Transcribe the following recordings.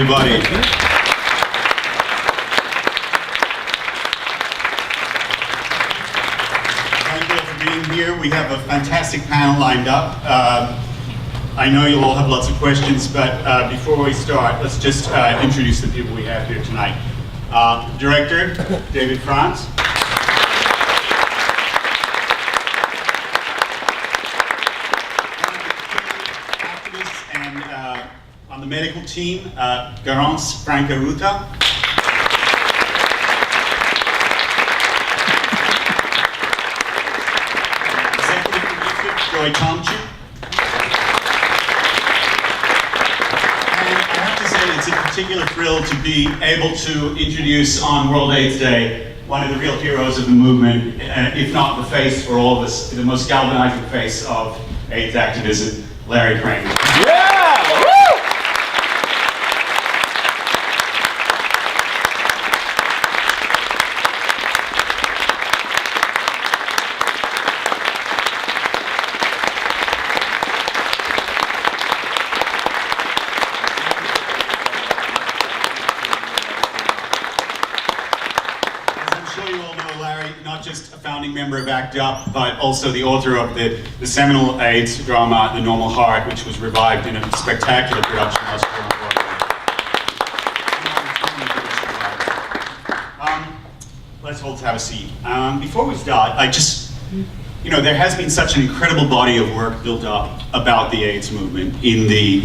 Everybody. Thank you all for being here. We have a fantastic panel lined up. I know you'll all have lots of questions, but before we start, let's just introduce the people we have here tonight. Director, David Franz. Activists and on the medical team, Garance Franca-Ruta. Executive Producer, Joy Tomchi. And I have to say, it's a particular thrill to be able to introduce on World AIDS Day one of the real heroes of the movement, if not the face for all of us, the most galvanizing face of AIDS activism, Larry Kramer. Not just a founding member of ACT UP, but also the author of the seminal AIDS drama, The Normal Heart, which was revived in a spectacular production last year on Broadway. Let's all have a seat. Before we start, there has been such an incredible body of work built up about the AIDS movement in the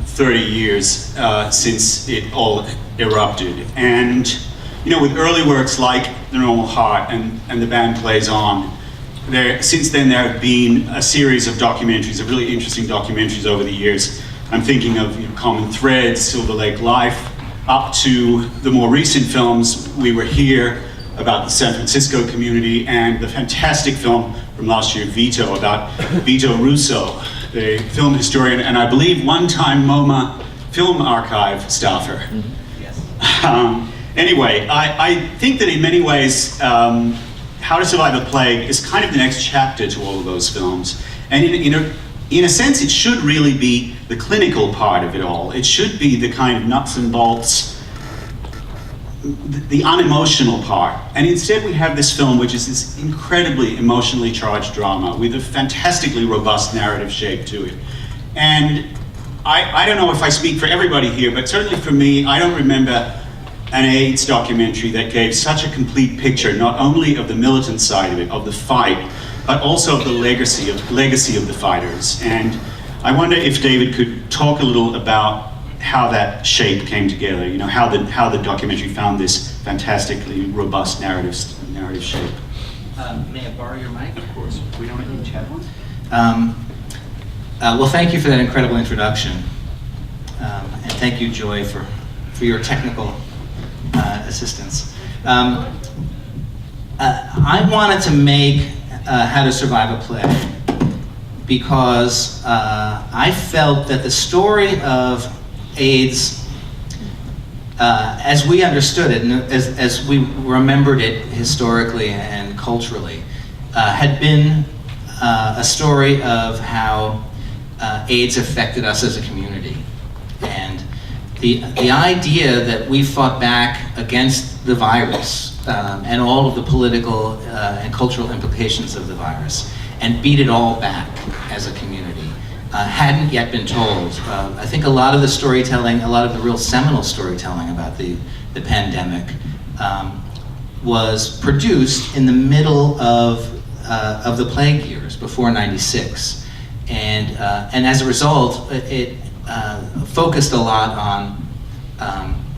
30 years since it all erupted. And with early works like The Normal Heart and The Band Plays On, since then there have been a series of documentaries, of really interesting documentaries over the years. I'm thinking of Common Threads, Silver Lake Life, up to the more recent films, We Were Here, about the San Francisco community, and the fantastic film from last year, Vito, about Vito Russo, the film historian, and I believe one-time MoMA Film Archive staffer. Mm-hmm. Yes. Anyway, I think that in many ways, How to Survive a Plague is kind of the next chapter to all of those films. And in a sense, it should really be the clinical part of it all. It should be the kind of nuts and bolts, the unemotional part. And instead we have this film, which is this incredibly emotionally charged drama with a fantastically robust narrative shape to it. And I don't know if I speak for everybody here, but certainly for me, I don't remember an AIDS documentary that gave such a complete picture, not only of the militant side of it, of the fight, but also of the legacy of the fighters. And I wonder if David could talk a little about how that shape came together, how the documentary found this fantastically robust narrative shape. May I borrow your mic? Of course. We don't each have one. Well, thank you for that incredible introduction. And thank you, Joy, for your technical assistance. I wanted to make How to Survive a Plague because I felt that the story of AIDS, as we understood it, and as we remembered it historically and culturally, had been a story of how AIDS affected us as a community. And the idea that we fought back against the virus and all of the political and cultural implications of the virus and beat it all back as a community hadn't yet been told. I think a lot of the storytelling, a lot of the real seminal storytelling about the pandemic was produced in the middle of the plague years, before '96. And as a result, it focused a lot on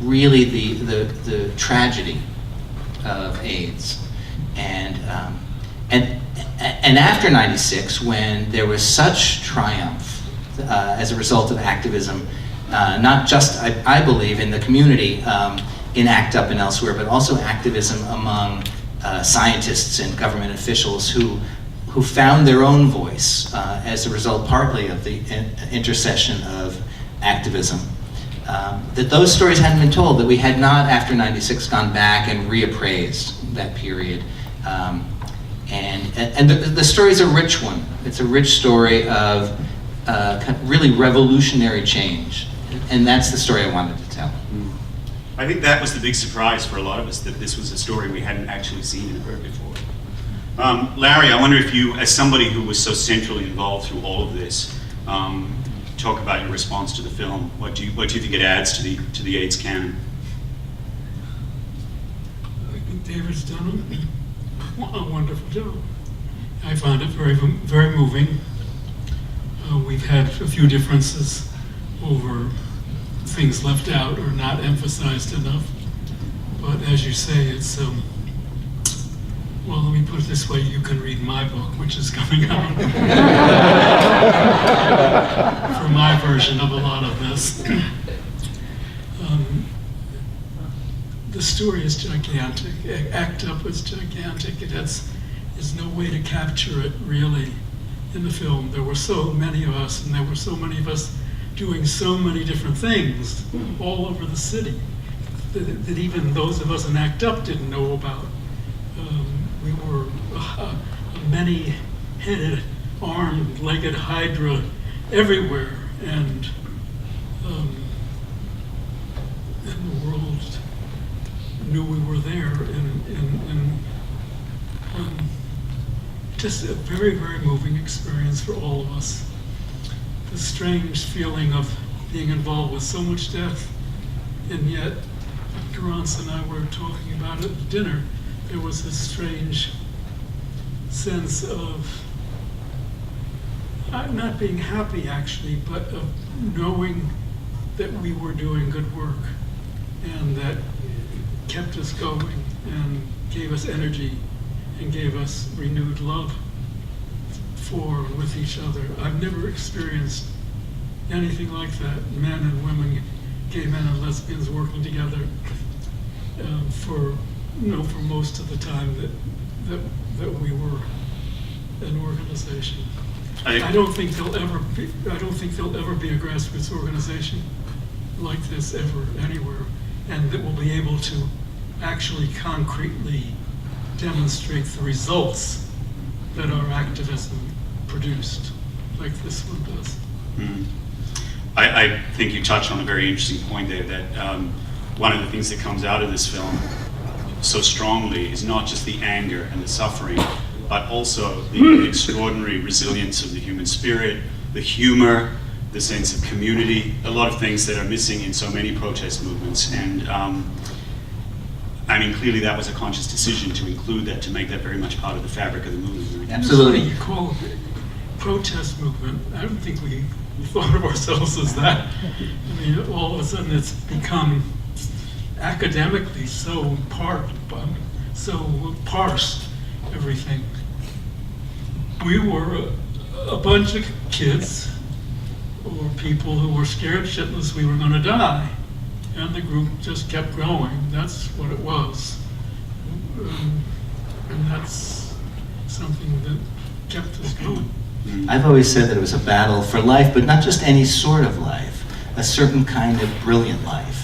really the tragedy of AIDS, and after '96, when there was such triumph as a result of activism, not just I believe in the community, in ACT UP and elsewhere, but also activism among scientists and government officials who found their own voice as a result partly of the intercession of activism. That those stories hadn't been told, that we had not, after '96, gone back and reappraised that period. And the story's a rich one. It's a rich story of really revolutionary change. And that's the story I wanted to tell. tell. I think that was the big surprise for a lot of us, that this was a story we hadn't actually seen and heard before. Larry, I wonder if you, as somebody who was so centrally involved through all of this, talk about your response to the film. What do you think it adds to the AIDS canon? I think David's done a wonderful job. I found it very, very moving. We've had a few differences over things left out or not emphasized enough. But as you say, it's, well, let me put it this way, you can read my book, which is coming out, for my version of a lot of this. The story is gigantic. ACT UP is gigantic. There's no way to capture it really in the film. There were so many of us, and there were so many of us doing so many different things all over the city that even those of us in ACT UP didn't know about. We were a many-headed, armed, legged hydra everywhere, and the world knew we were there, and just a very, very moving experience for all of us. The strange feeling of being involved with so much death, and yet, Garance and I were talking about it at dinner, there was this strange sense of not being happy actually, but of knowing that we were doing good work, and that kept us going and gave us energy and gave us renewed love with each other. I've never experienced anything like that. Men and women, gay men and lesbians working together for most of the time that we were an organization. I don't think there'll ever be a grassroots organization like this ever anywhere, and that will be able to actually concretely demonstrate the results that our activism produced, like this one does. I think you touched on a very interesting point there, that one of the things that comes out of this film so strongly is not just the anger and the suffering, but also the extraordinary resilience of the human spirit, the humor, the sense of community, a lot of things that are missing in so many protest movements. And I mean, clearly that was a conscious decision to include that, to make that very much part of the fabric of the movie. Absolutely. You call it protest movement. I don't think we thought of ourselves as that. I mean, all of a sudden it's become academically so parsed, everything. We were a bunch of kids or people who were scared shitless we were going to die, and the group just kept growing. That's what it was, and that's something that kept us going. I've always said that it was a battle for life, but not just any sort of life, a certain kind of brilliant life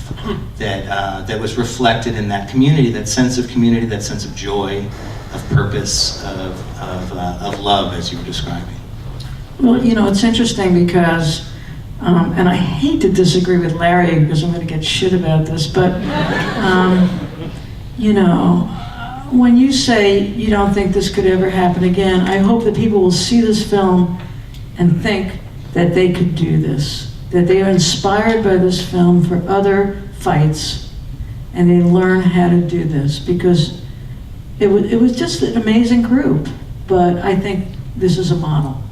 that was reflected in that community, that sense of community, that sense of joy, of purpose, of love, as you were describing. Well, you know, it's interesting because, and I hate to disagree with Larry because I'm going to get shit about this, but, you know, when you say you don't think this could ever happen again, I hope that people will see this film and think that they could do this, that they are inspired by this film for other fights, and they learn how to do this, because it was just an amazing group, but I think this is a model.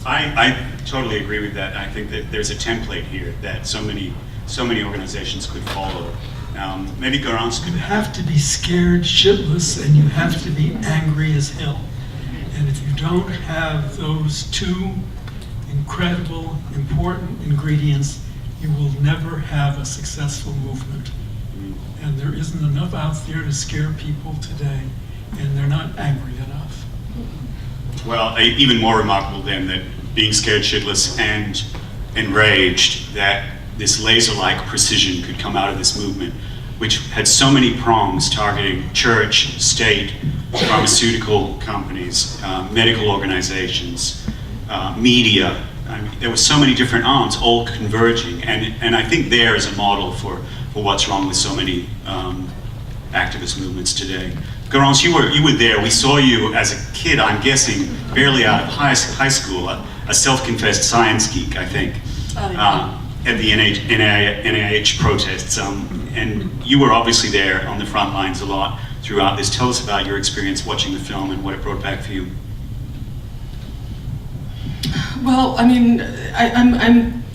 I totally agree with that. I think that there's a template here that so many organizations could follow. Maybe Garance could. You have to be scared shitless, and you have to be angry as hell. And if you don't have those two incredible, important ingredients, you will never have a successful movement. And there isn't enough out there to scare people today, and they're not angry enough. Well, even more remarkable then that being scared shitless and enraged, that this laser-like precision could come out of this movement, which had so many prongs targeting church, state, pharmaceutical companies, medical organizations, media. I mean, there were so many different arms all converging, and I think there is a model for for what's wrong with so many activist movements today. Garance, you were there. We saw you as a kid, I'm guessing, barely out of high school, a self-confessed science geek, I think, at the NIH protests. And you were obviously there on the front lines a lot throughout this. Tell us about your experience watching the film and what it brought back for you. Well, I mean,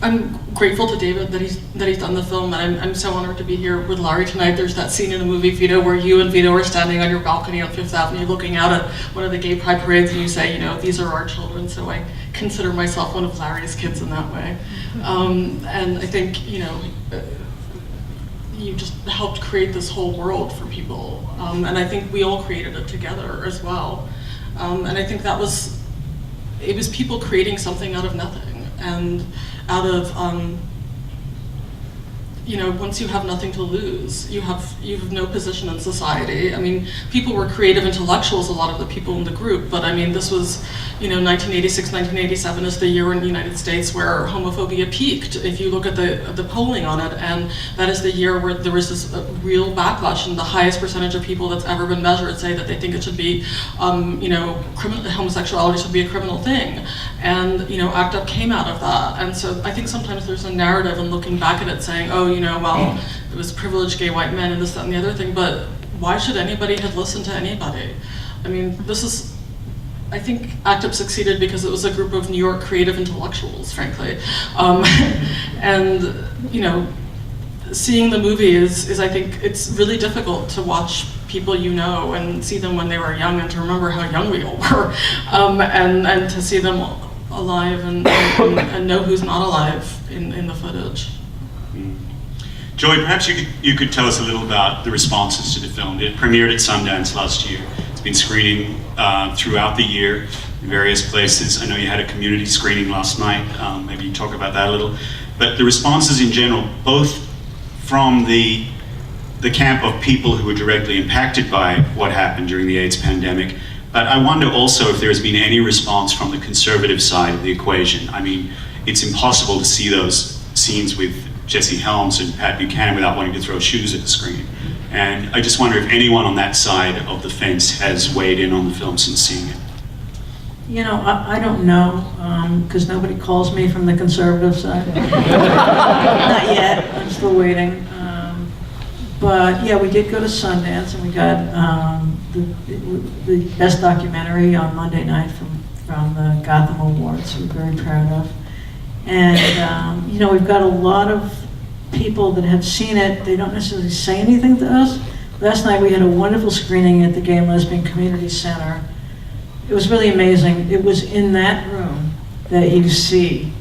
I'm grateful to David that he's done the film, and I'm so honored to be here with Larry tonight. There's that scene in the movie Vito where you and Vito are standing on your balcony on Fifth Avenue looking out at one of the gay pride parades, and you say, you know, these are our children, so I consider myself one of Larry's kids in that way. And I think, you know, you just helped create this whole world for people, and I think we all created it together as well. And I think it was people creating something out of nothing, and out of, you know, once you have nothing to lose, you have no position in society. I mean, people were creative intellectuals, a lot of the people in the group, but I mean, this was, you know, 1986, 1987 is the year in the United States where homophobia peaked, if you look at the polling on it, and that is the year where there was this real backlash, and the highest percentage of people that's ever been measured say that they think it should be, you know, homosexuality should be a criminal thing. And, you know, ACT UP came out of that. And so I think sometimes there's a narrative in looking back at it saying, oh, you know, well, it was privileged gay white men and this, that, and the other thing, but why should anybody have listened to anybody? I mean, I think ACT UP succeeded because it was a group of New York creative intellectuals, frankly. And, you know, seeing the movie is, I think, it's really difficult to watch people you know and see them when they were young and to remember how young we all were, and to see them alive and know who's not alive in the footage. Joy, perhaps you could tell us a little about the responses to the film. It premiered at Sundance last year. It's been screening throughout the year in various places. I know you had a community screening last night. Maybe you talk about that a little. But the responses in general, both from the camp of people who were directly impacted by what happened during the AIDS pandemic, but I wonder also if there's been any response from the conservative side of the equation. I mean, it's impossible to see those scenes with Jesse Helms and Pat Buchanan without wanting to throw shoes at the screen. And I just wonder if anyone on that side of the fence has weighed in on the film since seeing it. You know, I don't know, because nobody calls me from the conservative side. Not yet, I'm still waiting. But yeah, we did go to Sundance, and we got the best documentary on Monday night from the Gotham Awards, we're very proud of. And you know, we've got a lot of people that have seen it. They don't necessarily say anything to us. Last night we had a wonderful screening at the Gay and Lesbian Community Center. It was really amazing. It was in that room that you see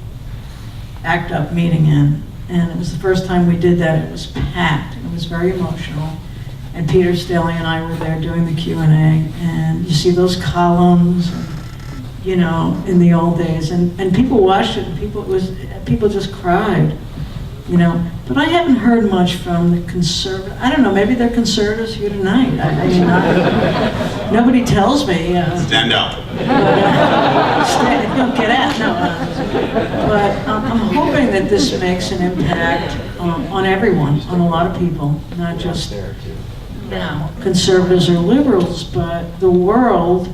ACT UP meeting in. And it was the first time we did that. It was packed. It was very emotional. And Peter Staley and I were there doing the Q&A. And you see those columns, and, you know, in the old days. And people watched it, and people just cried, you know. But I haven't heard much from the conservative. I don't know, maybe they're conservatives here tonight. I mean, nobody tells me. Stand up. Don't get out, no. But I'm hoping that this makes an impact on everyone, on a lot of people, not just conservatives or liberals, but the world,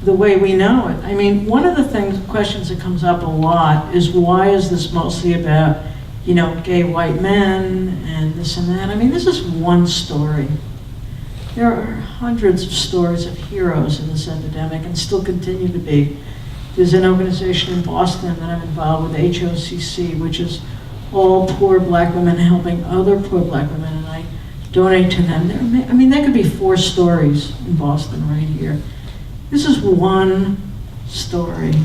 the way we know it. I mean, one of the questions that comes up a lot is, why is this mostly about, you know, gay white men and this and that? I mean, this is one story. There are hundreds of stories of heroes in this epidemic, and still continue to be. There's an organization in Boston that I'm involved with, HOCC, which is all poor black women helping other poor black women, and I donate to them. I mean, there could be 4 stories in Boston right here. This is one story.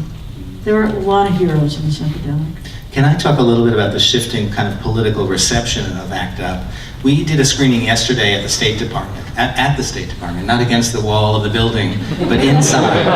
There are a lot of heroes in this epidemic. Can I talk a little bit about the shifting kind of political reception of ACT UP? We did a screening yesterday at the State Department, at the State Department, not against the wall of the building, but inside.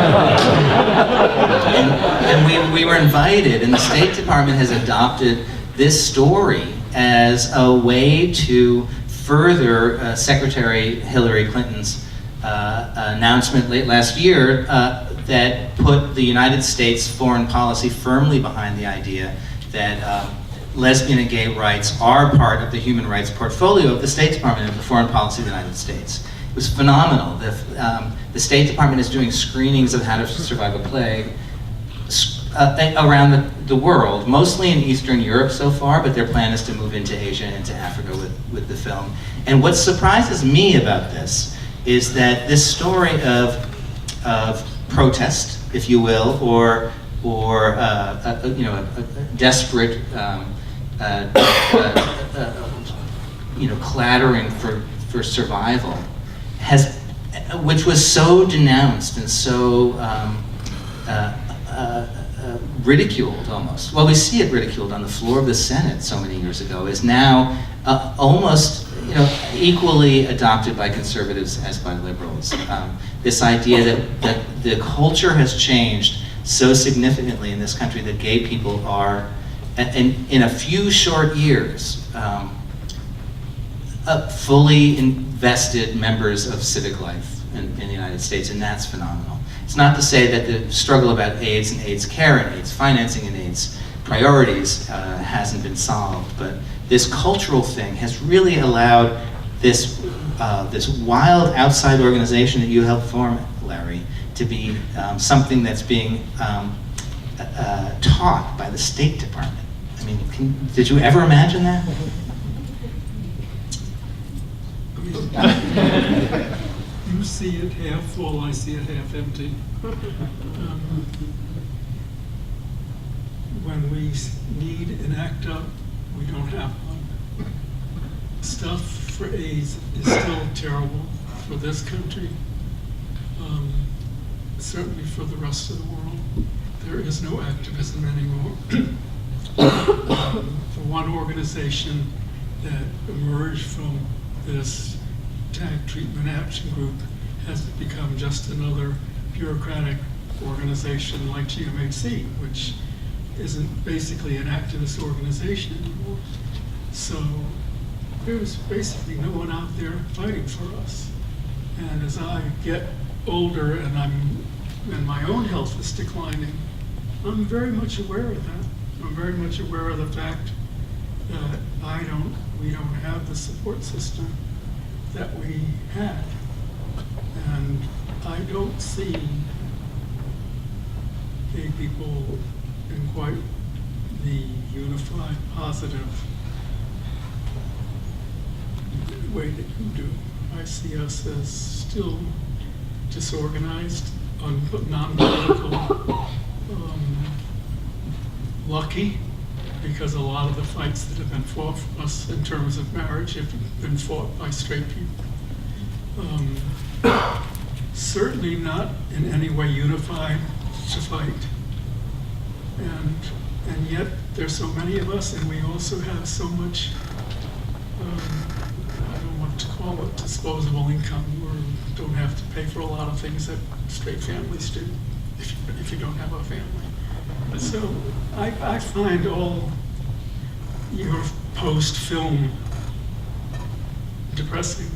and we were invited, and the State Department has adopted this story as a way to further Secretary Hillary Clinton's announcement late last year that put the United States foreign policy firmly behind the idea that lesbian and gay rights are part of the human rights portfolio of the State Department and the foreign policy of the United States. It was phenomenal. The State Department is doing screenings of How to Survive a Plague around the world, mostly in Eastern Europe so far, but their plan is to move into Asia and into Africa with the film. And what surprises me about this is that this story of protest, if you will, or a desperate clattering for survival, which was so denounced and so ridiculed almost. Well, we see it ridiculed on the floor of the Senate so many years ago, is now almost equally adopted by conservatives as by liberals. This idea that the culture has changed so significantly in this country that gay people are, in a few short years, fully invested members of civic life in the United States, and that's phenomenal. It's not to say that the struggle about AIDS and AIDS care and AIDS financing and AIDS priorities hasn't been solved, but this cultural thing has really allowed this wild outside organization that you helped form, Larry, to be something that's being taught by the State Department. I mean, did you ever imagine that? You see it half full, I see it half empty. When we need an ACT UP, we don't have one. Stuff for AIDS is still terrible for this country, certainly for the rest of the world. There is no activism anymore. The one organization that emerged from this Tag Treatment Action Group has become just another bureaucratic organization like GMHC, which isn't basically an activist organization anymore. So there's basically no one out there fighting for us. And as I get older and my own health is declining, I'm very much aware of that. I'm very much aware of the fact that we don't have the support system that we had. And I don't see gay people in quite the unified, positive way that you do. I see us as still disorganized, non-political, lucky, because a lot of the fights that have been fought for us in terms of marriage have been fought by straight people. Certainly not in any way unified to fight. And yet there's so many of us, and we also have so much, I don't want to call it disposable income, or don't have to pay for a lot of things that straight families do if you don't have a family. So I find all your post-film depressing,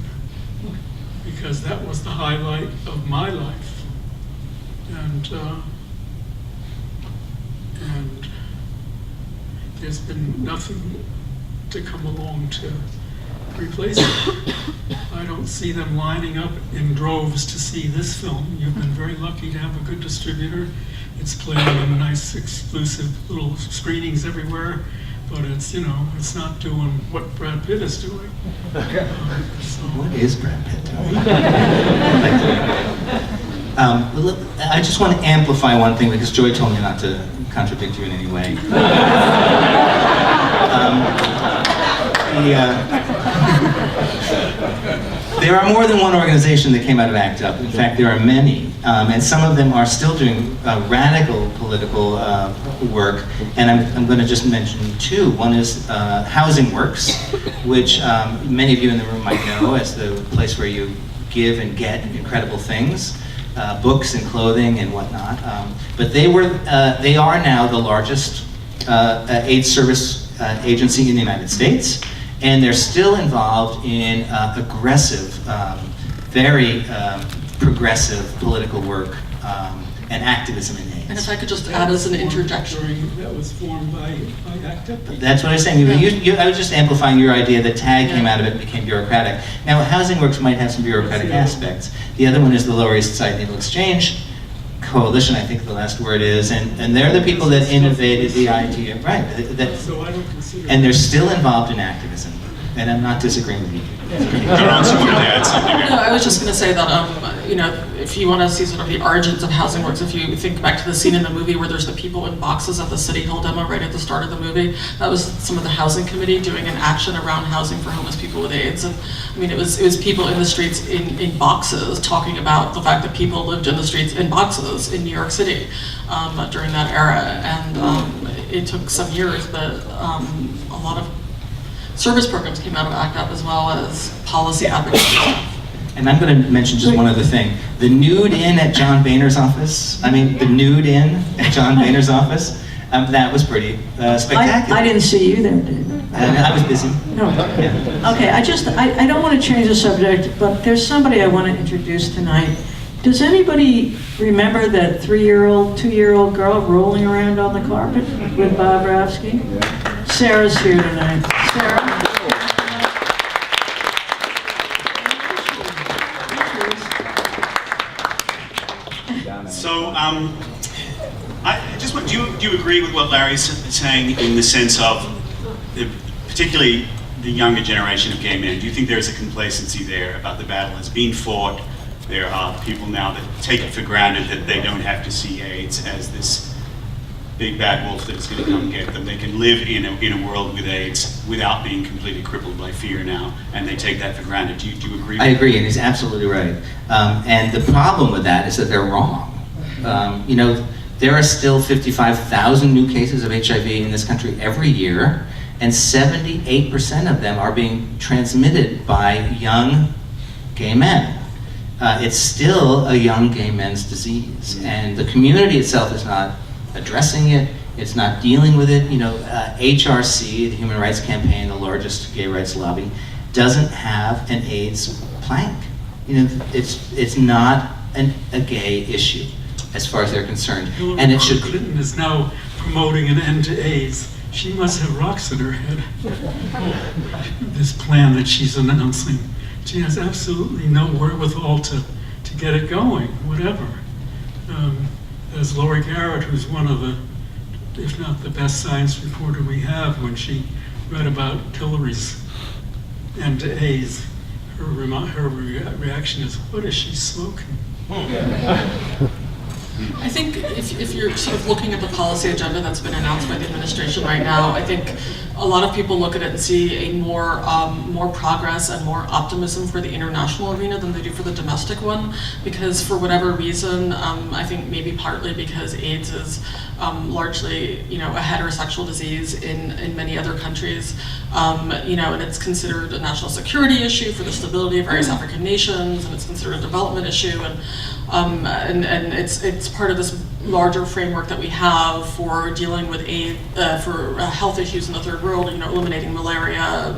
because that was the highlight of my life, and there's been nothing to come along to replace it. I don't see them lining up in droves to see this film. You've been very lucky to have a good distributor. It's playing in nice exclusive little screenings everywhere, but it's not doing what Brad Pitt is doing. What is Brad Pitt doing? I just want to amplify one thing, because Joy told me not to contradict you in any way. There are more than one organization that came out of ACT UP. In fact, there are many, and some of them are still doing radical political work, and I'm going to just mention two. One is Housing Works, which many of you in the room might know as the place where you give and get incredible things, books and clothing and whatnot. But they are now the largest AIDS service agency in the United States. And they're still involved in aggressive, very progressive political work and activism in And if AIDS. I could just add as an interjection. That was formed by ACT UP. That's what I was saying. I was just amplifying your idea that TAG came Yeah. out of it and became bureaucratic. Now, Housing Works might have some bureaucratic aspects. The other one is the Lower East Side Naval Exchange Coalition, I think the last word is, and they're the people that innovated the idea, right? So I don't consider. And they're still involved in activism, and I'm not disagreeing with you. Laurence, you wanted to add something? No, I was just going to say that, you know, if you want to see sort of the origins of Housing Works, if you think back to the scene in the movie where there's the people in boxes at the City Hall demo right at the start of the movie, that was some of the housing committee doing an action around housing for homeless people with AIDS. And I mean, it was people in the streets in boxes talking about the fact that people lived in the streets in boxes in New York City during that era. And it took some years, but a lot of service programs came out of ACT UP as well as policy advocacy. And I'm going to mention just one other thing. The nude in at John Boehner's office, the nude in at John Boehner's office, that was pretty spectacular. I didn't see you there, Dave. I was busy. No. Yeah. Okay, I don't want to change the subject, but there's somebody I want to introduce tonight. Does anybody remember that 3-year-old, 2-year-old girl rolling around on the carpet with Bob Rafsky? Sarah's here tonight. Sarah? So, I just want, do you agree with what Larry's saying in the sense of, particularly the younger generation of gay men? Do you think there's a complacency there about the battle that's being fought? There are people now that take it for granted that they don't have to see AIDS as this big bad wolf that's going to come get them. They can live in a world with AIDS without being completely crippled by fear now, and they take that for granted. Do you agree with I agree, and he's absolutely right. And the problem with that is that they're wrong. There are still 55,000 new cases of HIV in this country every year, and 78% of them are being transmitted by young gay men. It's still a young gay men's disease, and the community itself is not addressing it, it's not dealing with it. HRC, the Human Rights Campaign, the largest gay rights lobby, doesn't have an AIDS plank. It's not a gay issue as far as they're concerned, and it should be. Clinton is now promoting an end to AIDS. She must have rocks in her head. This plan that she's announcing. She has absolutely no wherewithal to get it going, whatever. As Laurie Garrett, who's one of the, if not the best science reporter we have, when she read about Hillary's end to AIDS, her reaction is, what is she smoking? I think if you're sort of looking at the policy agenda that's been announced by the administration right now, I think a lot of people look at it and see a more progress and more optimism for the international arena than they do for the domestic one, because for whatever reason, I think maybe partly because AIDS is largely a heterosexual disease in many other countries, and it's considered a national security issue for the stability of various African nations, and it's considered a development issue, and it's part of this larger framework that we have for dealing with AIDS, for health issues in the third world, eliminating malaria,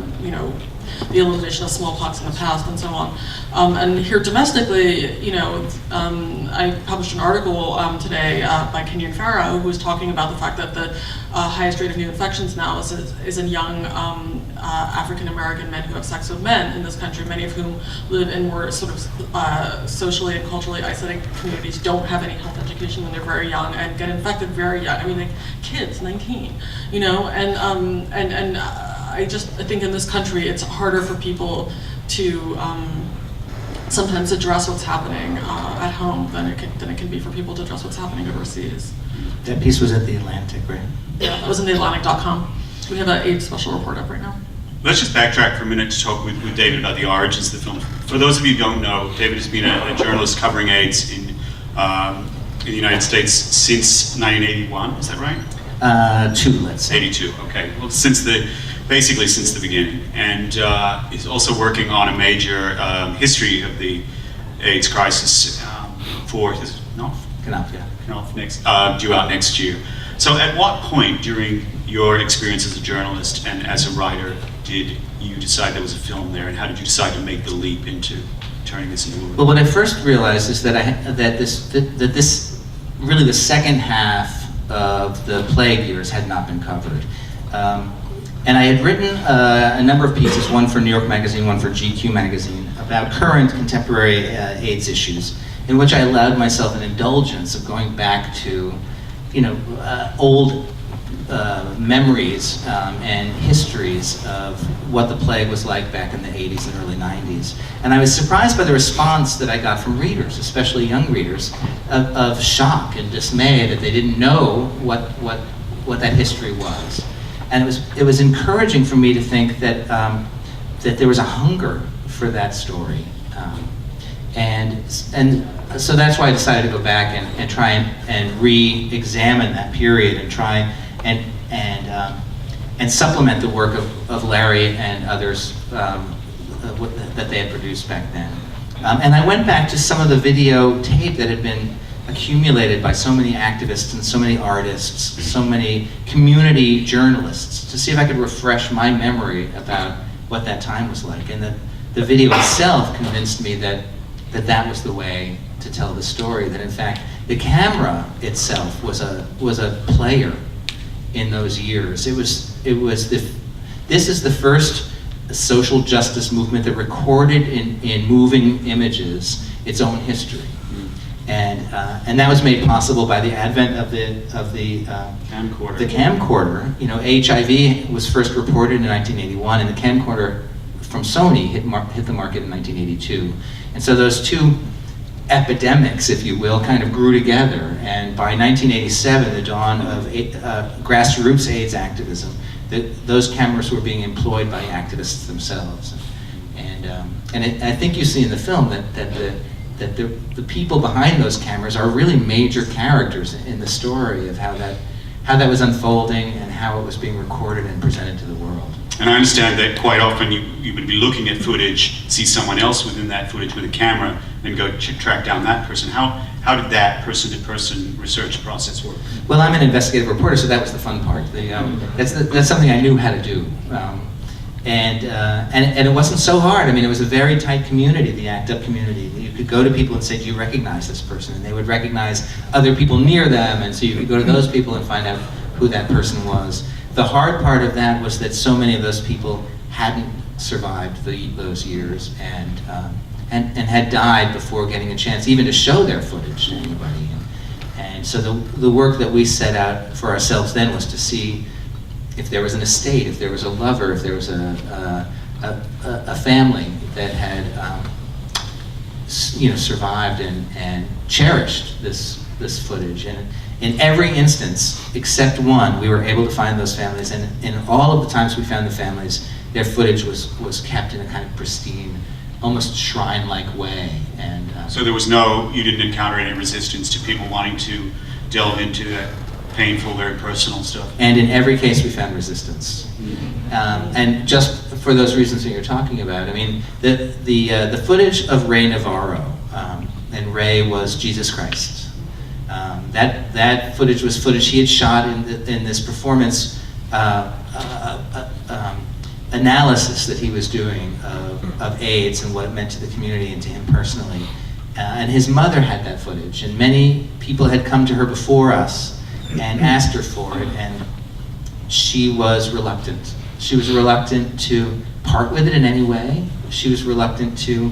the elimination of smallpox in the past, and so on. And here domestically, I published an article today by Kenyon Farrow, who was talking about the fact that the highest rate of new infections now is in young African American men who have sex with men in this country, many of whom live in more sort of socially and culturally isolated communities, don't have any health education when they're very young, and get infected very young. Like kids, 19, and I think in this country it's harder for people to sometimes address what's happening at home than it can be for people to address what's happening overseas. That piece was at The Atlantic, right? Yeah, that was in theatlantic.com. We have an AIDS special report up right now. Let's just backtrack for a minute to talk with David about the origins of the film. For those of you who don't know, David has been a journalist covering AIDS in the United States since 1981, is that right? 2, let's say. 82, okay. Well, basically since the beginning. And he's also working on a major history of the AIDS crisis for his due out next year. So at what point during your experience as a journalist and as a writer did you decide there was a film there, and how did you decide to make the leap into turning this into a movie? Well, what I first realized is that this really the second half of the plague years had not been covered. And I had written a number of pieces, one for New York Magazine, one for GQ Magazine, about current contemporary AIDS issues, in which I allowed myself an indulgence of going back to, old memories and histories of what the plague was like back in the 80s and early 90s. And I was surprised by the response that I got from readers, especially young readers, of shock and dismay that they didn't know what that history was. And it was encouraging for me to think that that there was a hunger for that story, and so that's why I decided to go back and try and re-examine that period and try and supplement the work of Larry and others that they had produced back then. And I went back to some of the videotape that had been accumulated by so many activists and so many artists, so many community journalists, to see if I could refresh my memory about what that time was like. And the video itself convinced me that was the way to tell the story, that in fact the camera itself was a player in those years. This is the first social justice movement that recorded in moving images its own history. And that was made possible by the advent of the Camcorder. The camcorder. HIV was first reported in 1981, and the camcorder from Sony hit the market in 1982. And so those two epidemics, if you will, kind of grew together. And by 1987, the dawn of grassroots AIDS activism, those cameras were being employed by activists themselves. And I think you see in the film that the people behind those cameras are really major characters in the story of how that was unfolding and how it was being recorded and presented to the world. And I understand that quite often you would be looking at footage, see someone else within that footage with a camera, and go track down that person. How did that person-to-person research process work? Well, I'm an investigative reporter, so that was the fun part. That's something I knew how to do. And it wasn't so hard. I mean, it was a very tight community, the ACT UP community. You could go to people and say, do you recognize this person? And they would recognize other people near them, and so you could go to those people and find out who that person was. The hard part of that was that so many of those people hadn't survived those years and had died before getting a chance even to show their footage to anybody. And so the work that we set out for ourselves then was to see if there was an estate, if there was a lover, if there was a family that had survived and cherished this footage. And in every instance, except one, we were able to find those families. And in all of the times we found the families, their footage was kept in a kind of pristine, almost shrine-like way. And so you didn't encounter any resistance to people wanting to delve into that painful, very personal stuff? And in every case, we found resistance. And just for those reasons that you're talking about, I mean, the footage of Ray Navarro, and Ray was Jesus Christ. That footage was footage he had shot in this performance analysis that he was doing of AIDS and what it meant to the community and to him personally. And his mother had that footage, and many people had come to her before us and asked her for it, and she was reluctant. She was reluctant to part with it in any way. She was reluctant to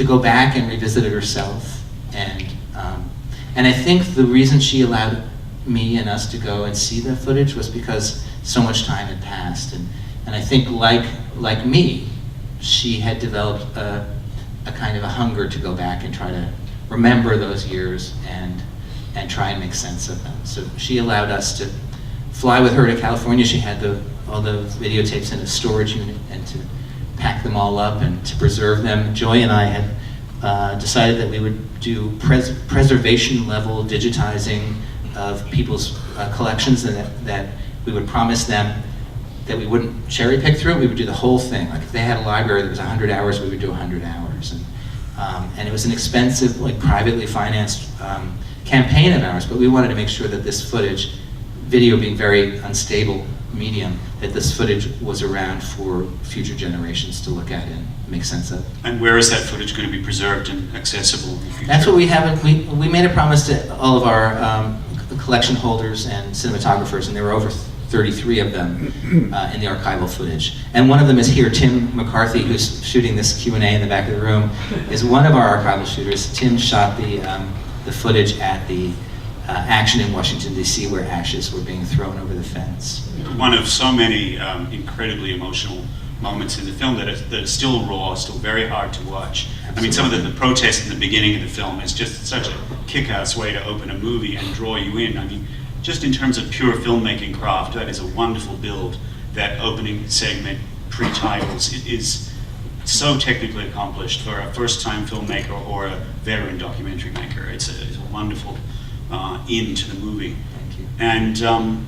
go back and revisit it herself. And I think the reason she allowed me and us to go and see that footage was because so much time had passed. And I think like me, she had developed a kind of a hunger to go back and try to remember those years and try and make sense of them. So she allowed us to fly with her to California. She had all the videotapes in a storage unit, and to pack them all up and to preserve them. Joy and I had decided that we would do preservation level digitizing of people's collections, and that we would promise them that we wouldn't cherry pick through it, we would do the whole thing. Like if they had a library that was 100 hours, we would do 100 hours. And it was an expensive, like privately financed campaign of ours, but we wanted to make sure that this footage, video being very unstable medium, that this footage was around for future generations to look at and make sense of. And where is that footage going to be preserved and accessible in the future? That's what we haven't, we made a promise to all of our collection holders and cinematographers, and there were over 33 of them in the archival footage. And one of them is here, Tim McCarthy, who's shooting this Q&A in the back of the room, is one of our archival shooters. Tim shot the footage at the action in Washington, D.C., where ashes were being thrown over the fence. One of so many incredibly emotional moments in the film that are still raw, still very hard to watch. I mean, some of the protest in the beginning of the film is just such a kick-ass way to open a movie and draw you in. I mean, just in terms of pure filmmaking craft, that is a wonderful build. That opening segment, pre-titles, it is so technically accomplished for a first-time filmmaker or a veteran documentary maker. It's a wonderful into the movie. Thank you. And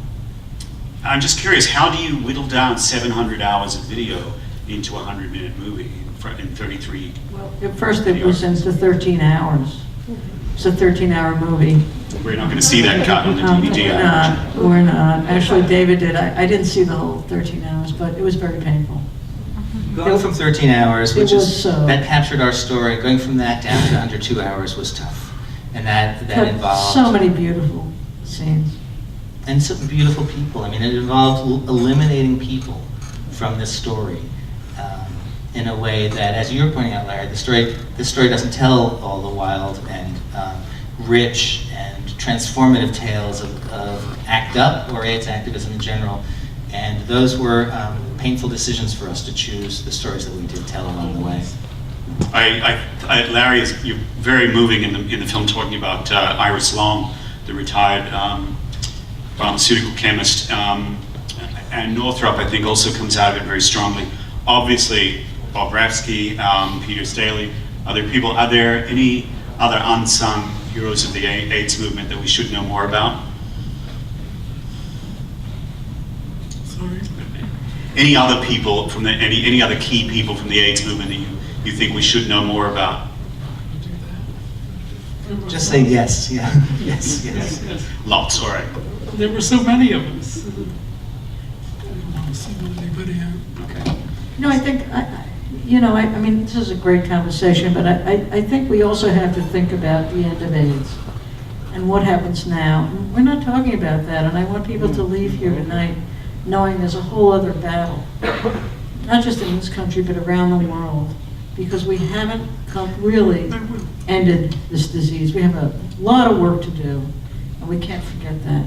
I'm just curious, how do you whittle down 700 hours of video into a 100-minute movie in 33? Well, at first it was into 13 hours. It's a 13-hour movie. We're not going to see that cut on the DVD. We're not. Actually, David did. I didn't see the whole 13 hours, but it was very painful. Going from 13 hours, It which was is, so. that captured our story, going from that down to under 2 hours was tough. And that Cut involved... so many beautiful scenes. And some beautiful people. I mean, it involved eliminating people from this story in a way that, as you were pointing out, Larry, this story doesn't tell all the wild and rich and transformative tales of ACT UP or AIDS activism in general. And those were painful decisions for us to choose the stories that we did tell along the way. Larry, you're very moving in the film talking about Iris Long, the retired pharmaceutical chemist, and Northrop, I think, also comes out of it very strongly. Obviously, Bob Rafsky, Peter Staley, other people. Are there any other unsung heroes of the AIDS movement that we should know more about? Sorry. Any other people from any other key people from the AIDS movement that you think we should know more about? Just say yes, yeah. Yes, yes. Yes. Lots, all right. There were so many of us. I don't want to single anybody out. Okay. No, I think, I mean, this is a great conversation, but I think we also have to think about the end of AIDS and what happens now. We're not talking about that, and I want people to leave here tonight knowing there's a whole other battle, not just in this country, but around the world, because we haven't really ended this disease. We have a lot of work to do, and we can't forget that.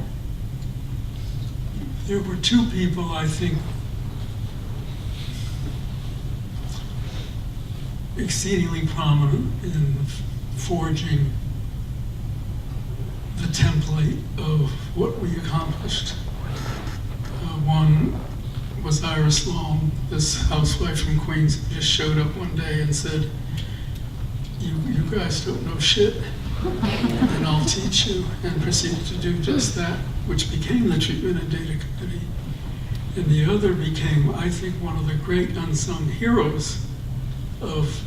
There were two people, I think, exceedingly prominent in forging the template of what we accomplished. One was Iris Long, this housewife from Queens, who just showed up one day and said, you guys don't know shit, and I'll teach you, and proceeded to do just that, which became the Treatment and Data Committee. And the other became, I think, one of the great unsung heroes of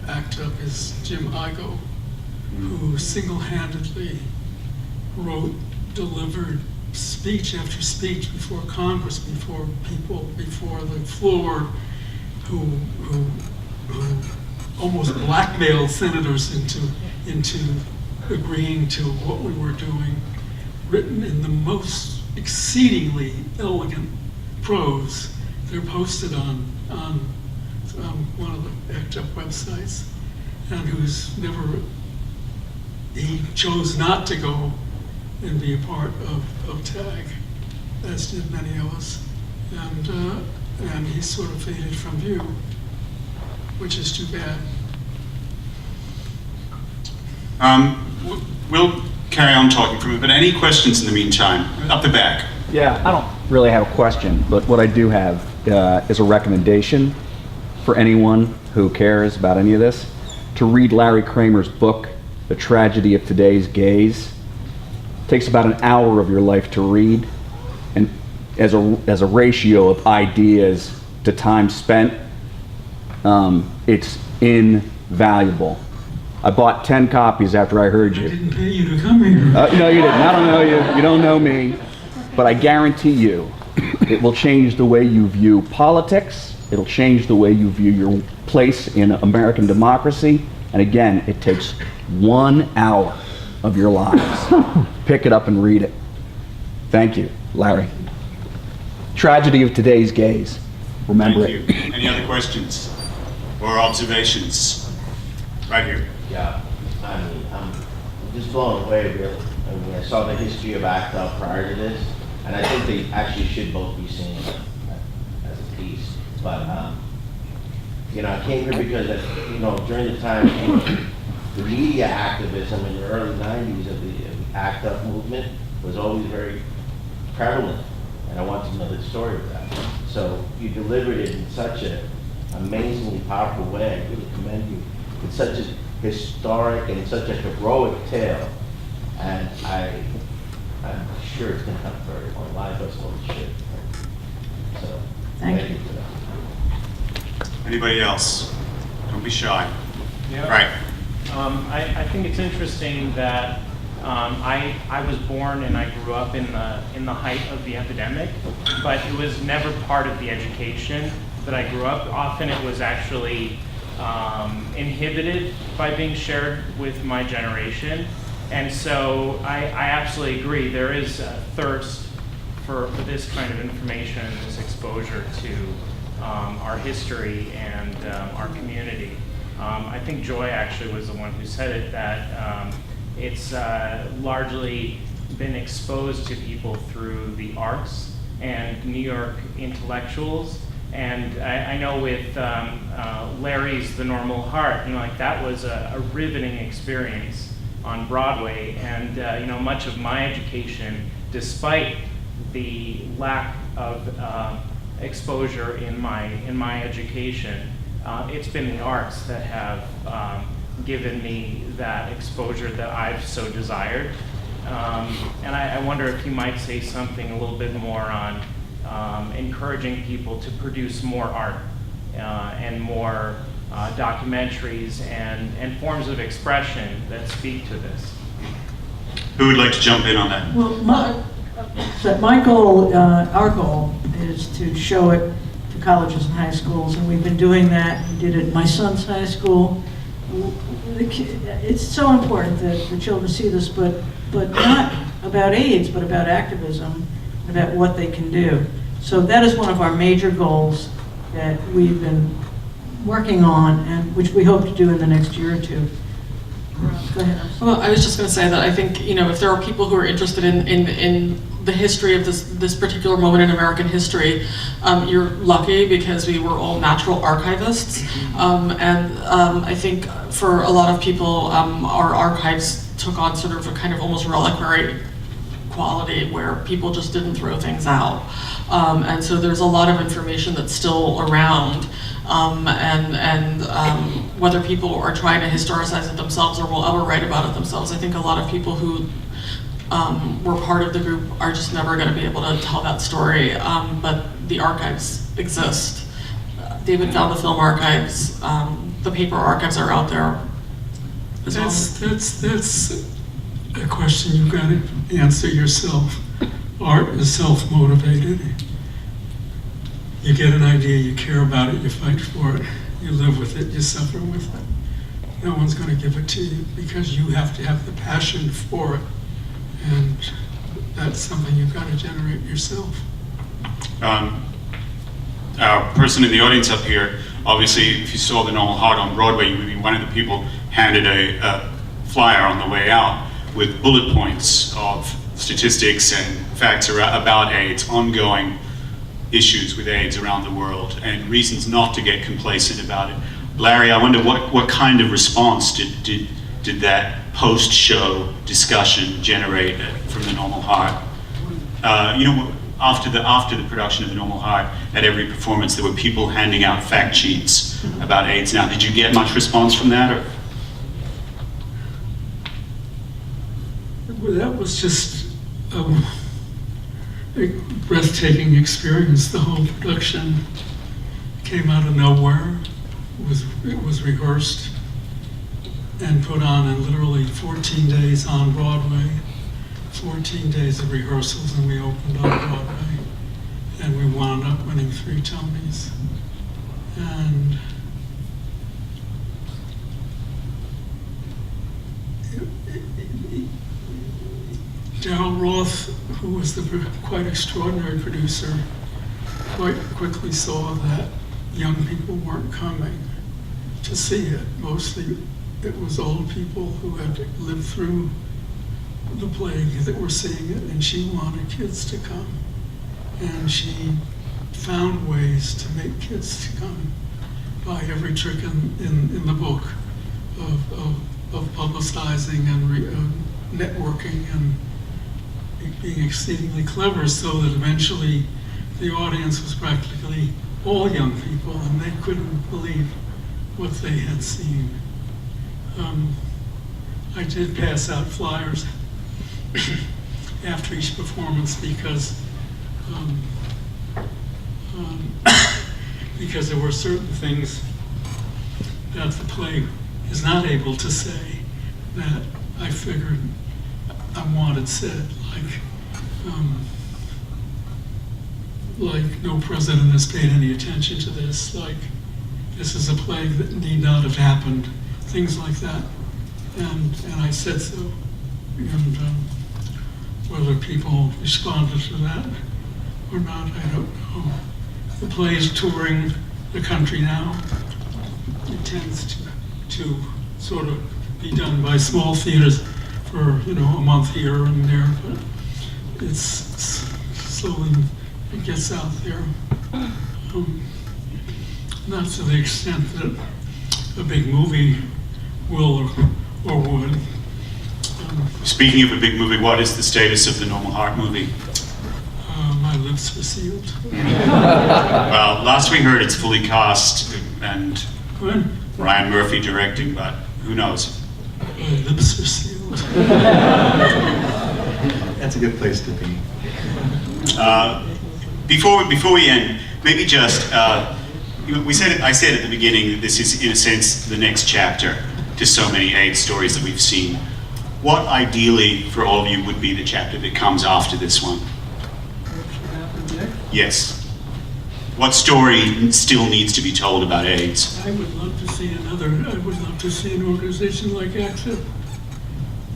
ACT UP is Jim Igoe, who single-handedly wrote, delivered speech after speech before Congress, before people, before the floor, who almost blackmailed senators into agreeing to what we were doing, written in the most exceedingly elegant prose. They're posted on one of the ACT UP websites, and he chose not to go and be a part of TAG, as did many of us, and he sort of faded from view, which is too bad. We'll carry on talking for a minute, but any questions in the meantime? Up the back. Yeah, I don't really have a question, but what I do have is a recommendation for anyone who cares about any of this to read Larry Kramer's book, The Tragedy of Today's Gays. It takes about an hour of your life to read, and as a ratio of ideas to time spent, it's invaluable. I bought 10 copies after I heard I you. didn't pay you to come here. No, you didn't. I don't know you. You don't know me. But I guarantee you, It will change the way you view politics. It'll change the way you view your place in American democracy. And again, it takes 1 hour of your lives. Pick it up and read it. Thank you, Larry. Tragedy of Today's Gays. Remember Thank it. you. Any other questions or observations? Right here. Yeah, I mean, I'm just blown away, really. I mean, I saw the history of ACT UP prior to this, and I think they actually should both be seen as a piece. But, you know, I came here because, you know, during the time, the media activism in the early 90s of the ACT UP movement was always very prevalent, and I wanted to know the story of that. So you delivered it in such an amazingly powerful way. I really commend you. It's such a historic and such a heroic tale, and I'm sure it's going to have a very long life. That's what it should. So Thank you. for that. Anybody else? Don't be shy. Yeah. Right. I think it's interesting that I was born and I grew up in the height of the epidemic, but it was never part of the education that I grew up. Often it was actually inhibited by being shared with my generation. And so I absolutely agree. There is a thirst for this kind of information and this exposure to our history and our community. I think Joy actually was the one who said it, that it's largely been exposed to people through the arts and New York intellectuals. And I know with Larry's The Normal Heart, you know, like that was a riveting experience on Broadway. And you know, much of my education, despite the lack of exposure in my education, it's been the arts that have given me that exposure that I've so desired. And I wonder if you might say something a little bit more on encouraging people to produce more art and more documentaries and forms of expression that speak to this. Who would like to jump in on that? Well, my goal, our goal, is to show it to colleges and high schools, and we've been doing that. We did it at my son's high school. It's so important that the children see this, but not about AIDS, but about activism, about what they can do. So that is one of our major goals that we've been working on, and which we hope to do in the next year or two. Go ahead. Well, I was just going to say that I think, you know, if there are people who are interested in the history of this particular moment in American history, you're lucky because we were all natural archivists. And I think for a lot of people, our archives took on sort of a kind of almost reliquary quality where people just didn't throw things out. And so there's a lot of information that's still around. Whether people are trying to historicize it themselves or will ever write about it themselves, I think a lot of people who were part of the group are just never going to be able to tell that story. But the archives exist. David found the film archives. The paper archives are out there. That's a question you've got to answer yourself. Art is self-motivated. You get an idea, you care about it, you fight for it, you live with it, you suffer with it. No one's going to give it to you because you have to have the passion for it. And that's something you've got to generate yourself. Our person in the audience up here, obviously, if you saw The Normal Heart on Broadway, you would be one of the people handed a flyer on the way out with bullet points of statistics and facts about AIDS, ongoing issues with AIDS around the world, and reasons not to get complacent about it. Larry, I wonder what kind of response did that post-show discussion generate from The Normal Heart? You know, after the production of The Normal Heart, at every performance there were people handing out fact sheets about AIDS. Now, did you get much response from that? Or? Well, that was just a breathtaking experience. The whole production came out of nowhere. It was rehearsed and put on in literally 14 days on Broadway, 14 days of rehearsals, and we opened on Broadway. and we wound up winning 3 Tonys. And Daryl Roth, who was the quite extraordinary producer, quite quickly saw that young people weren't coming to see it. Mostly it was old people who had lived through the plague that were seeing it, and she wanted kids to come. And she found ways to make kids to come by every trick in the book of publicizing and networking and being exceedingly clever, so that eventually the audience was practically all young people, and they couldn't believe what they had seen. I did pass out flyers after each performance because because there were certain things that the play is not able to say that I figured I wanted said, like no president has paid any attention to this, like this is a plague that need not have happened, things like that. And I said so. And whether people responded to that or not, I don't know. The play is touring the country now. It tends to sort of be done by small theaters for, a month here and there, but it's slowly, it gets out there. Not to the extent that a big movie will or would. Speaking of a big movie, what is the status of the Normal Heart movie? My lips were sealed. Well, last we heard it's fully cast and Good. Ryan Murphy directing, but who knows? My lips are sealed. That's a good place to be. Before we end, maybe just I said at the beginning that this is in a sense the next chapter to so many AIDS stories that we've seen. What ideally for all of you would be the chapter that comes after this one? Yes. What story still needs to be told about AIDS? I would love to see an organization like ACT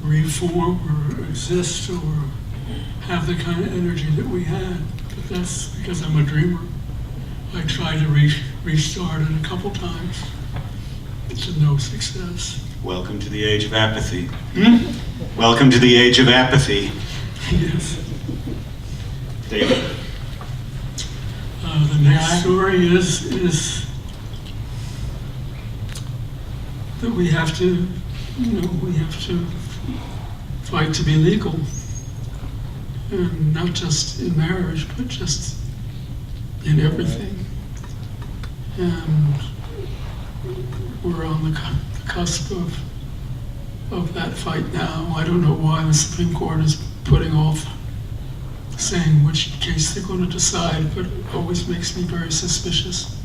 reform or exist or have the kind of energy that we had. But that's because I'm a dreamer. I tried to restart it a couple times to no success. Welcome to the age of apathy. Welcome to the age of apathy. Yes. David? The next story is that we have to fight to be legal, and not just in marriage, but just in everything. And we're on the cusp of that fight now. I don't know why the Supreme Court is putting off saying which case they're going to decide, but it always makes me very suspicious.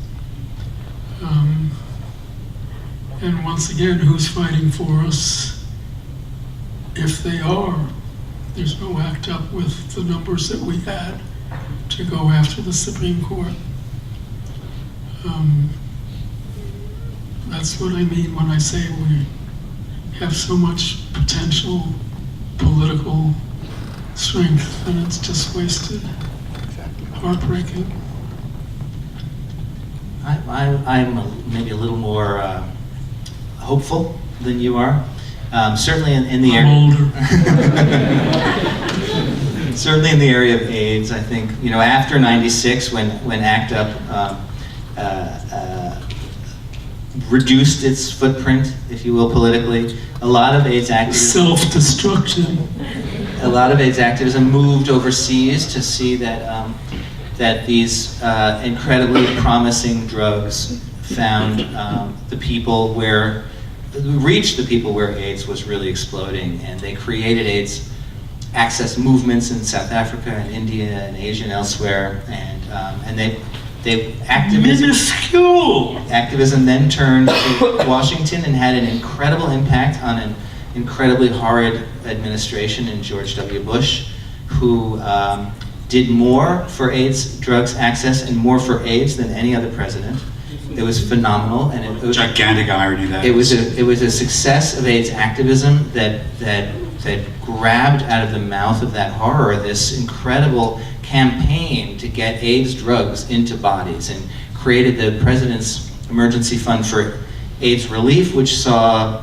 And once again, who's fighting for us? If they are, there's no ACT UP with the numbers that we had to go after the Supreme Court. That's what I mean when I say we have so much potential political strength and it's just wasted. Heartbreaking. I'm maybe a little more hopeful than you are. Certainly in the area. Certainly in the area of AIDS, I think after '96, when ACT UP reduced its footprint, if you will, politically, a lot of AIDS activism. Self-destruction. A lot of AIDS activism moved overseas to see that that these incredibly promising drugs found reached the people where AIDS was really exploding, and they created AIDS access movements in South Africa and India and Asia and elsewhere, and they activism then turned to Washington and had an incredible impact on an incredibly horrid administration in George W. Bush, who did more for AIDS drugs access and more for AIDS than any other president. It was phenomenal, and it was Gigantic irony that it was a success of AIDS activism that grabbed out of the mouth of that horror this incredible campaign to get AIDS drugs into bodies, and created the President's Emergency Fund for AIDS Relief, which saw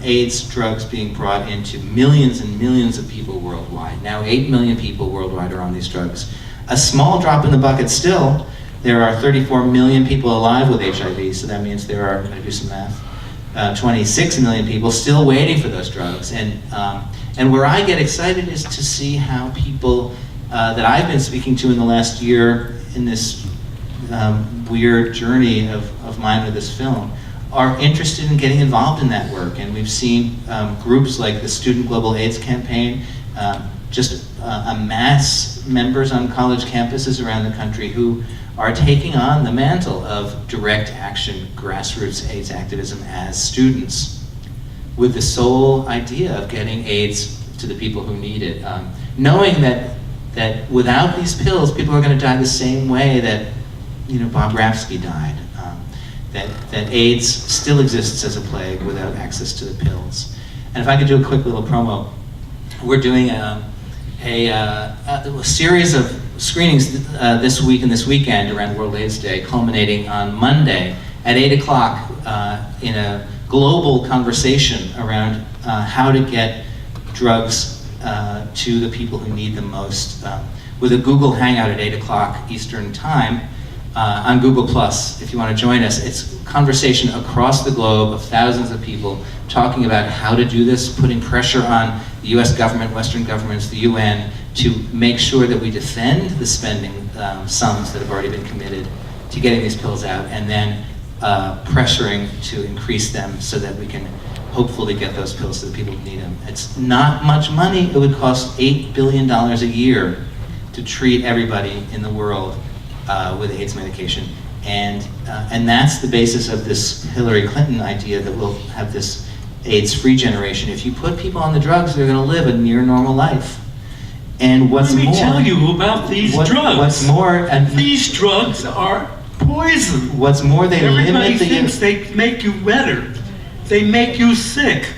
AIDS drugs being brought into millions and millions of people worldwide. Now 8 million people worldwide are on these drugs. A small drop in the bucket still. There are 34 million people alive with HIV, so that means there are, I'm gonna do some math, 26 million people still waiting for those drugs. And where I get excited is to see how people that I've been speaking to in the last year in this weird journey of mine with this film are interested in getting involved in that work. And we've seen groups like the Student Global AIDS Campaign just amass members on college campuses around the country who are taking on the mantle of direct action grassroots AIDS activism as students, with the sole idea of getting AIDS to the people who need it, knowing that without these pills, people are going to die the same way that Bob Rafsky died. That AIDS still exists as a plague without access to the pills. And if I could do a quick little promo, we're doing a series of screenings this week and this weekend around World AIDS Day, culminating on Monday at 8 o'clock in a global conversation around how to get drugs to the people who need them most, with a Google Hangout at 8 o'clock Eastern Time on Google+, if you want to join us. It's conversation across the globe of thousands of people talking about how to do this, putting pressure on the US government, Western governments, the UN, to make sure that we defend the spending sums that have already been committed to getting these pills out, and then pressuring to increase them so that we can hopefully get those pills to the people who need them. It's not much money. It would cost $8 billion a year to treat everybody in the world with AIDS medication. And that's the basis of this Hillary Clinton idea that we'll have this AIDS-free generation. If you put people on the drugs, they're going to live a near normal life. And what's Let me more, tell you about these drugs. What's more, These drugs are poison. what's more, they Everybody limit the thinks they make you better. They make you sick.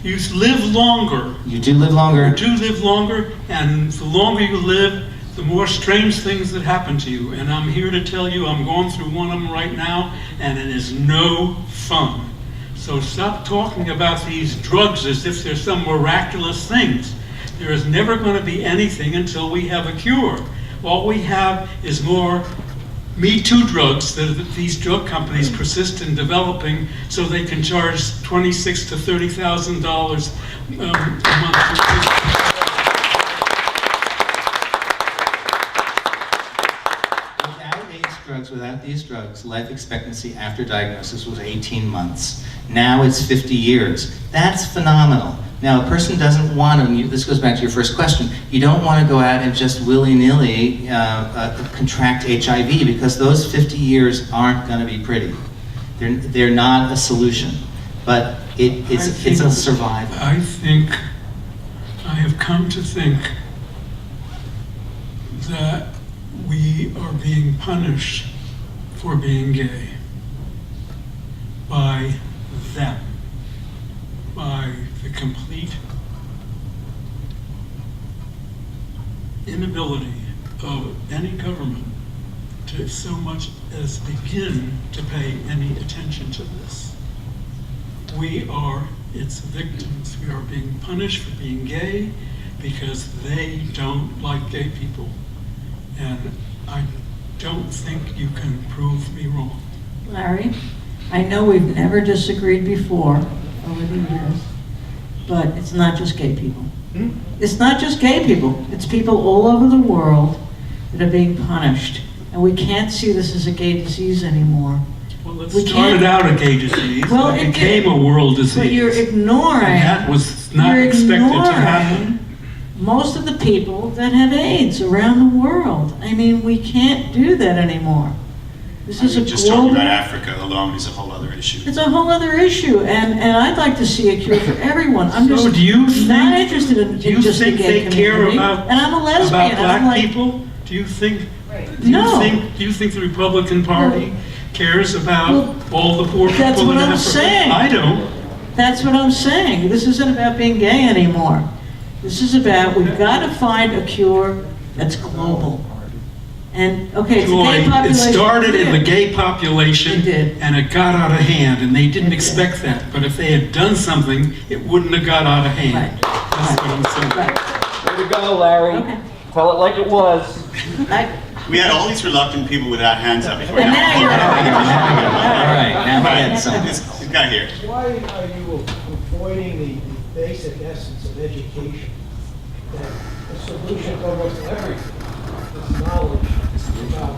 You live longer. You do live longer. You do live longer, and the longer you live, the more strange things that happen to you. And I'm here to tell you, I'm going through one of them right now, and it is no fun. So stop talking about these drugs as if they're some miraculous things. There is never going to be anything until we have a cure. All we have is more Me Too drugs that these drug companies persist in developing, so they can charge $26,000 to $30,000 a month for people. Without these drugs, life expectancy after diagnosis was 18 months. Now it's 50 years. That's phenomenal. Now, a person doesn't want to, this goes back to your first question, you don't want to go out and just willy-nilly contract HIV, because those 50 years aren't going to be pretty. They're not a solution, but it's a survival. I have come to think that we are being punished for being gay by them, by the complete inability of any government to so much as begin to pay any attention to this. We are its victims. We are being punished for being gay because they don't like gay people. And I don't think you can prove me wrong. Larry, I know we've never disagreed before over the years, but it's not just gay people. It's not just gay people. It's people all over the world that are being punished. And we can't see this as a gay disease anymore. Well, it We started can't- out a gay disease, Well, and it it became a world disease. But you're ignoring. And that was not you're expected to ignoring happen. most of the people that have AIDS around the world. I mean, we can't do that anymore. This is a Just talking global. about Africa alone is a whole other issue. It's a whole other issue, and I'd like to see a cure for everyone. I'm So just do you not think- interested in Do you just the think gay they care community. about, And I'm a lesbian. about I'm black like, people? Do you think, No. do you think the Republican Party cares about Well, all the poor people in that's Africa? what I'm saying. I don't. That's what I'm saying. This isn't about being gay anymore. This is about, we've got to find a cure that's global. And, okay, it's the Joy, gay it population. started in the gay population It did. and it got out of hand, and they didn't It did. expect that. But if they had done something, it wouldn't have got out of hand. Right. That's what I'm saying. Right. Way to go, Larry. Okay. Tell it like it was. I- We had all these reluctant people without hands up before. And now you're- All right, now we had some. This guy here. Why are you avoiding the basic essence of education? That the solution to almost everything is knowledge about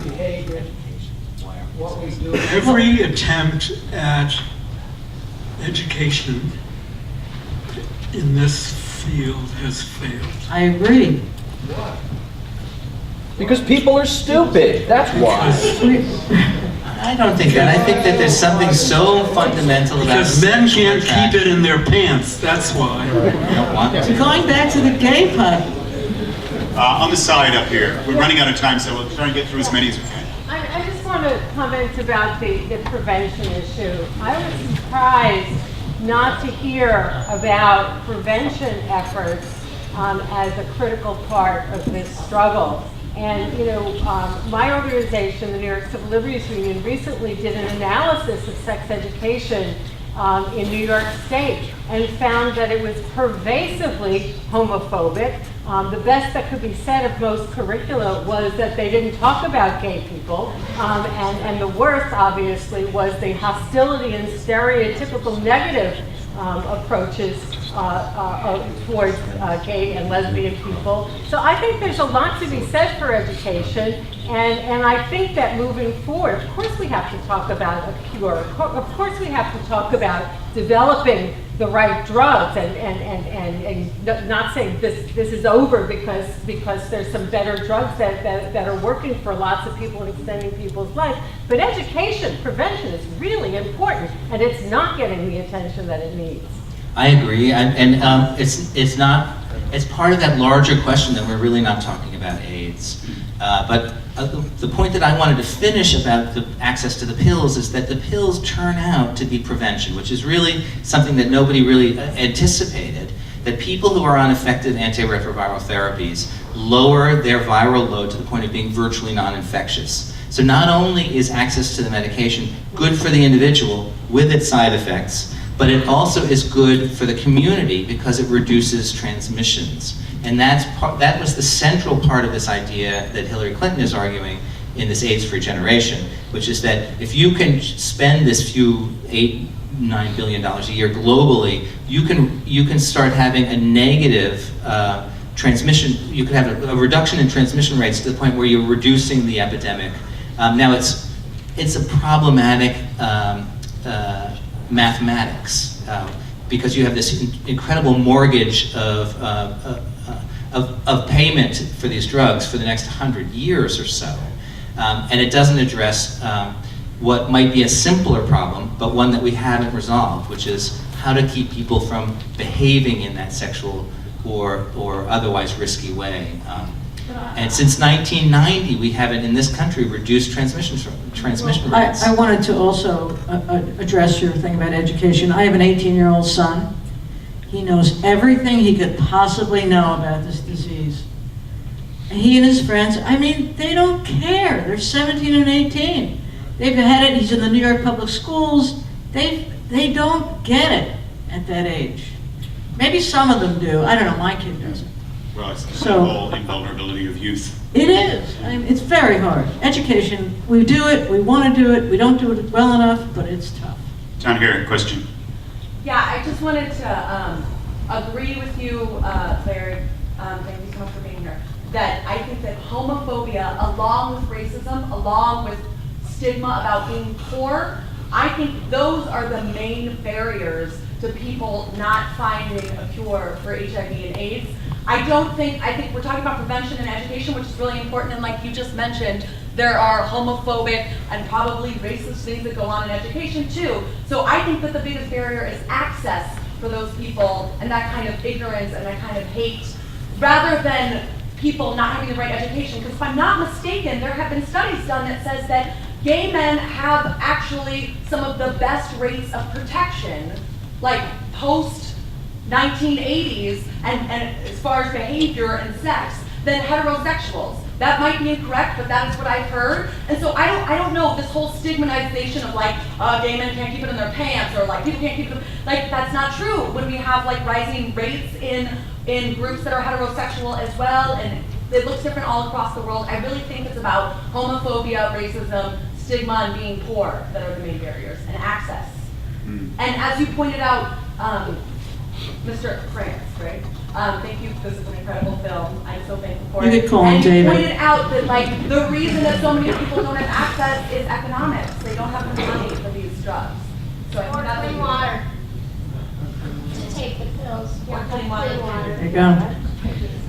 behavior, what we do. Every attempt at education in this field has failed. I agree. Why? Because people are stupid. That's why. I don't think that. I think that there's something so fundamental about Because men sexual can't keep attraction. it in their pants, that's why. I don't want to. Going back to the gay pub, On the side up here. We're running out of time, so we'll try and get through as many as we can. I just want to comment about the prevention issue. I was surprised not to hear about prevention efforts as a critical part of this struggle. And, you know, my organization, the New York Civil Liberties Union, recently did an analysis of sex education in New York State and found that it was pervasively homophobic. The best that could be said of most curricula was that they didn't talk about gay people, and the worst, obviously, was the hostility and stereotypical negative approaches towards gay and lesbian people. So I think there's a lot to be said for education, and I think that moving forward, of course we have to talk about a cure. Of course we have to talk about developing the right drugs and not saying this is over because there's some better drugs that are working for lots of people and extending people's lives. But education, prevention is really important, and it's not getting the attention that it needs. I agree, it's not. It's part of that larger question that we're really not talking about AIDS. But the point that I wanted to finish about the access to the pills is that the pills turn out to be prevention, which is really something that nobody really anticipated. That people who are on effective antiretroviral therapies lower their viral load to the point of being virtually non-infectious. So not only is access to the medication good for the individual with its side effects, but it also is good for the community because it reduces transmissions. And that was the central part of this idea that Hillary Clinton is arguing in this AIDS-free generation, which is that if you can spend this few $8-9 billion a year globally, you can start having a negative transmission. You could have a reduction in transmission rates to the point where you're reducing the epidemic. Now it's a problematic mathematics because you have this incredible mortgage of payment for these drugs for the next 100 years or so. And it doesn't address what might be a simpler problem, but one that we haven't resolved, which is how to keep people from behaving in that sexual or otherwise risky way. And since 1990, we haven't, in this country, reduced transmission rates. I wanted to also address your thing about education. I have an 18-year-old son. He knows everything he could possibly know about this disease. And he and his friends, I mean, they don't care. They're 17 and 18. They've had it, he's in the New York public schools. They don't get it at that age. Maybe some of them do. I don't know, my kid doesn't. Well, it's the So- whole invulnerability of youth. It is. I mean, it's very hard. Education, we do it, we want to do it, we don't do it well enough, but it's tough. Down here, question. Yeah, I just wanted to agree with you, Larry, thank you so much for being here, that I think that homophobia, along with racism, along with stigma about being poor, I think those are the main barriers to people not finding a cure for HIV and AIDS. I think we're talking about prevention and education, which is really important, and like you just mentioned, there are homophobic and probably racist things that go on in education too. So I think that the biggest barrier is access for those people, and that kind of ignorance and that kind of hate, rather than people not having the right education. Because if I'm not mistaken, there have been studies done that says that gay men have actually some of the best rates of protection, like post 1980s, and as far as behavior and sex, than heterosexuals. That might be incorrect, but that is what I've heard. And so I don't know, this whole stigmatization of like, gay men can't keep it in their pants, or like people can't keep it, like that's not true. When we have like rising rates in groups that are heterosexual as well, and it looks different all across the world. I really think it's about homophobia, racism, stigma, and being poor that are the main barriers, and access. And as you pointed out, Mr. France, right? Thank you, this is an incredible film. I'm so thankful for it. You could call him And you David. pointed out that like the reason that so many people don't have access is economics. They don't have the money for these drugs. So I think that's clean water to take the pills. Or clean water. There you go.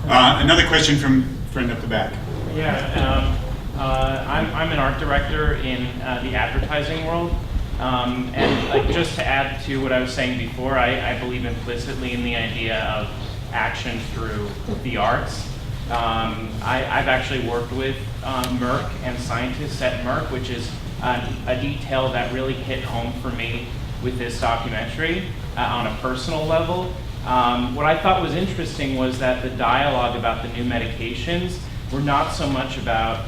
Another question from friend up the back. Yeah, I'm an art director in the advertising world. And like just to add to what I was saying before, I believe implicitly in the idea of action through the arts. I've actually worked with Merck and scientists at Merck, which is a detail that really hit home for me with this documentary on a personal level. What I thought was interesting was that the dialogue about the new medications were not so much about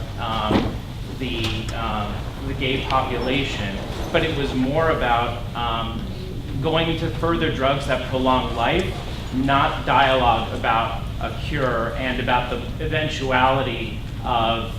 the gay population, but it was more about going into further drugs that prolong life, not dialogue about a cure and about the eventuality of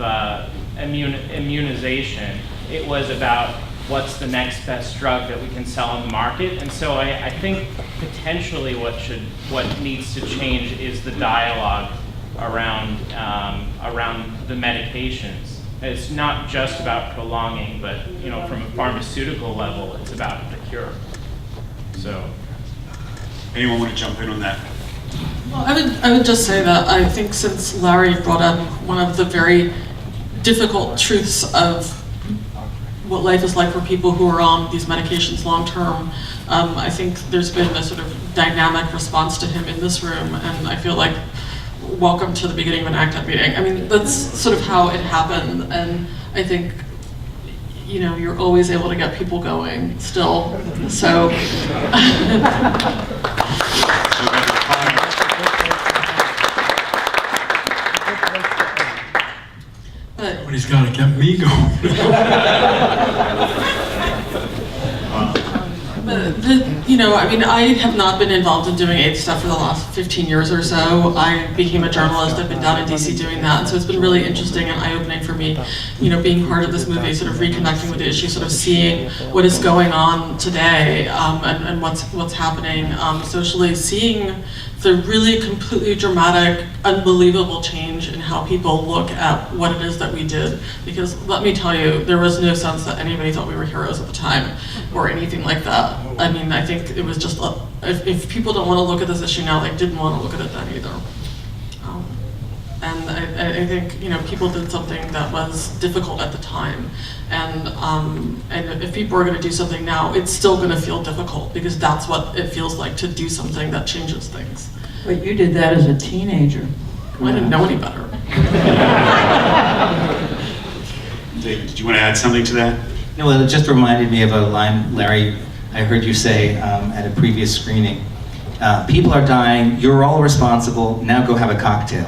immunization. It was about what's the next best drug that we can sell on the market. And so I think potentially what needs to change is the dialogue around the medications. It's not just about prolonging, but from a pharmaceutical level, it's about the cure. So, Anyone want to jump in on that? Well, I would just say that I think since Larry brought up one of the very difficult truths of what life is like for people who are on these medications long term, I think there's been a sort of dynamic response to him in this room, and I feel like welcome to the beginning of an ACT UP meeting. I mean, that's sort of how it happened, and I think you're always able to get people going still. So. Somebody's got to get me going. I have not been involved in doing AIDS stuff for the last 15 years or so. I became a journalist. I've been down in DC doing that, and so it's been really interesting and eye-opening for me, being part of this movie, sort of reconnecting with the issue, sort of seeing what is going on today, and what's happening socially, seeing the really completely dramatic, unbelievable change in how people look at what it is that we did. Because let me tell you, there was no sense that anybody thought we were heroes at the time or anything like that. I mean, I think it was just, if people don't want to look at this issue now, they didn't want to look at it then either. And I think, people did something that was difficult at the time. And if people are going to do something now, it's still going to feel difficult, because that's what it feels like to do something that changes things. But you did that as a teenager. I didn't know any better. David, did you want to add something to that? No, well, it just reminded me of a line, Larry, I heard you say at a previous screening. People are dying, you're all responsible, now go have a cocktail.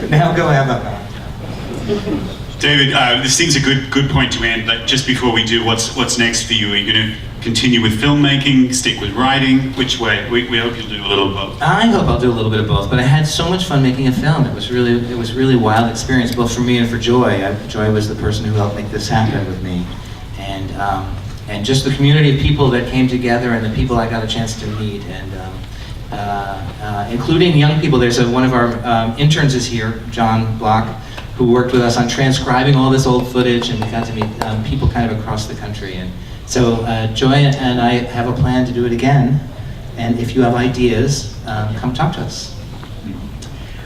Now go have a cocktail. David, this seems a good point to end, but just before we do, what's next for you? Are you going to continue with filmmaking, stick with writing? Which way? We hope you'll do a little of both. I hope I'll do a little bit of both, but I had so much fun making a film. It was really a wild experience, both for me and for Joy. Joy was the person who helped make this happen with me. And just the community of people that came together, and the people I got a chance to meet, and including young people. There's one of our interns is here, John Block, who worked with us on transcribing all this old footage, and we got to meet people kind of across the country, and So Joy and I have a plan to do it again, and if you have ideas, come talk to us.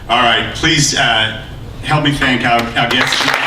All right, please help me thank our guests.